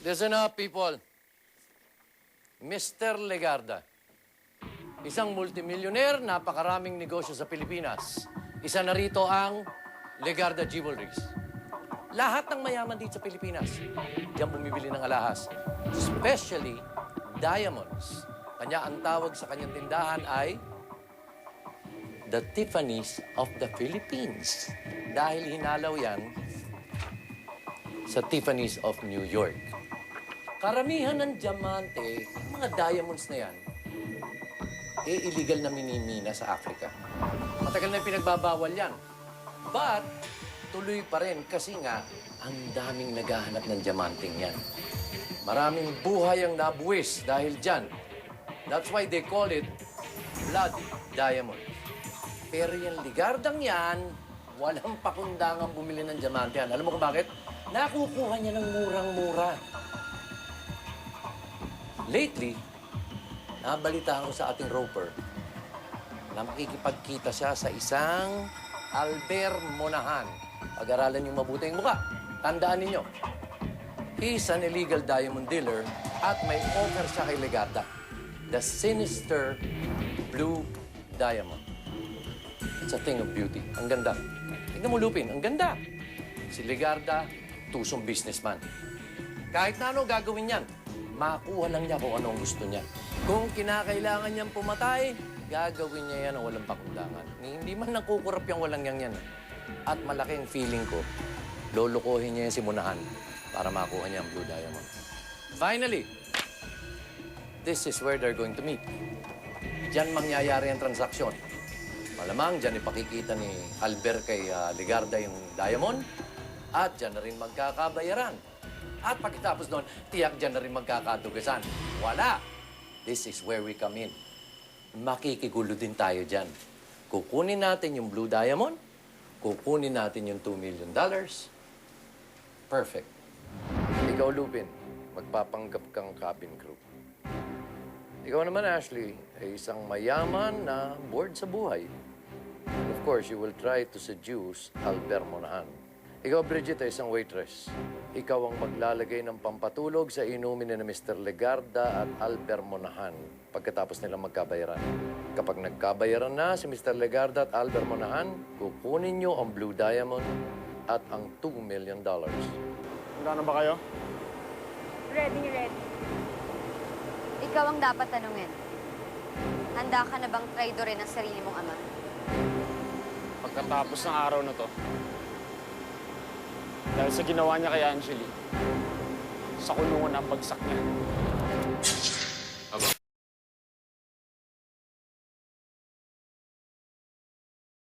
Listen up, people. Mr. Legarda, isang multimillionaire, napakaraming negosyo sa Pilipinas. Isa na rito ang Legarda Jewelries. Lahat ng mayaman dito sa Pilipinas, diyan bumibili ng alahas. Especially diamonds. Kanya ang tawag sa kanyang tindahan ay The Tiffany's of the Philippines. Dahil hinalaw yan sa Tiffany's of New York. Karamihan ng diamante, mga diamonds na yan, illegal na minimina sa Africa. Matagal na yung pinagbabawal yan. But, tuloy pa rin kasi nga, ang daming naghahanap ng diamanting yan. Maraming buhay ang nabuwis dahil dyan. That's why they call it blood diamond. Pero yung Legardang yan, walang pakundangang bumili ng diamante yan. Alam mo kung bakit? Nakukuha niya ng murang-mura. Lately, nabalitaan ko sa ating roper na makikipagkita siya sa isang Albert Monahan. Pag-aralan niyo mabuti yung mukha. Tandaan ninyo, he's an illegal diamond dealer at may offer siya kay Legarda. The sinister blue diamond. It's a thing of beauty. Ang ganda. Tignan mo, Lupin, ang ganda. Si Legarda, tusong businessman. Kahit na ano gagawin yan, makuha lang niya kung ano ang gusto niya. Kung kinakailangan niyang pumatay, gagawin niya yan ang walang pakundangan. Hindi man nakukurap yung walang yan. At malaking feeling ko, lulukuhin niya yung si Monahan para makuha niya ang blue diamond. Finally, this is where they're going to meet. Diyan mangyayari ang transaksyon. Malamang diyan ipakikita ni Albert kay Legarda yung diamond at diyan na rin magkakabayaran. At pagkatapos doon, tiyak dyan na rin magkakadugasan. Wala! This is where we come in. Makikigulo din tayo dyan. Kukunin natin yung blue diamond, kukunin natin yung $2 million. Perfect. Ikaw, Lupin, magpapanggap kang cabin crew. Ikaw naman, Ashley, ay isang mayaman na bored sa buhay. And of course, you will try to seduce Albert Monahan. Ikaw, Bridget, ay isang waitress. Ikaw ang maglalagay ng pampatulog sa inumin ni Mr. Legarda at Albert Monahan pagkatapos nilang magkabayaran. Kapag nagkabayaran na si Mr. Legarda at Albert Monahan, kukunin niyo ang blue diamond at ang $2 million. Handa na ba kayo? Ready. Ikaw ang dapat tanungin. Handa ka na bang traidorin ang sarili mong ama? Pagkatapos ng araw na to, dahil sa ginawa niya kay Angeli, sa kulungan ang bagsak niya.